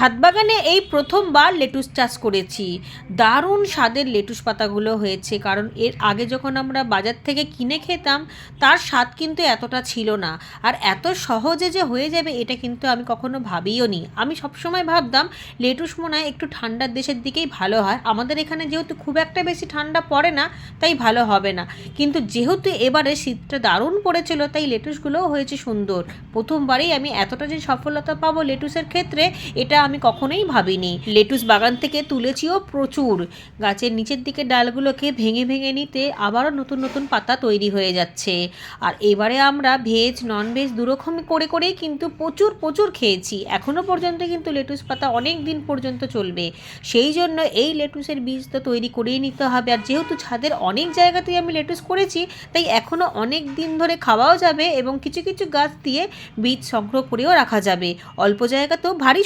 ছাদ বাগানে এই প্রথমবার লেটুস চাষ করেছি। দারুণ স্বাদের লেটুস পাতাগুলো হয়েছে, কারণ এর আগে যখন আমরা বাজার থেকে কিনে খেতাম তার স্বাদ কিন্তু এতটা ছিল না। আর এত সহজে যে হয়ে যাবে এটা কিন্তু আমি কখনো ভাবিও নি। আমি সবসময় ভাবতাম লেটুস মনে হয় একটু ঠান্ডার দেশের দিকেই ভালো হয়, আমাদের এখানে যেহেতু খুব একটা বেশি ঠান্ডা পড়ে না তাই ভালো হবে না। কিন্তু যেহেতু এবারে শীতটা দারুণ পড়েছিল তাই লেটুসগুলোও হয়েছে সুন্দর। প্রথমবারেই আমি এতটা যে সফলতা পাবো লেটুসের ক্ষেত্রে এটা আমি কখনোই ভাবিনি। লেটুস বাগান থেকে তুলেছিও প্রচুর। গাছের নিচের দিকে ডালগুলোকে ভেঙে ভেঙে নিতে আবারও নতুন নতুন পাতা তৈরি হয়ে যাচ্ছে। আর এবারে আমরা ভেজ নন ভেজ দুরকম করে করেই কিন্তু প্রচুর প্রচুর খেয়েছি। এখনও পর্যন্ত কিন্তু লেটুস পাতা অনেক দিন পর্যন্ত চলবে। সেই জন্য এই লেটুসের বীজ তো তৈরি করেই নিতে হবে। আর যেহেতু ছাদের অনেক জায়গাতেই আমি লেটুস করেছি তাই এখনও অনেক দিন ধরে খাওয়াও যাবে এবং কিছু কিছু গাছ দিয়ে বীজ সংগ্রহ করেও রাখা যাবে। অল্প জায়গাতেও ভারী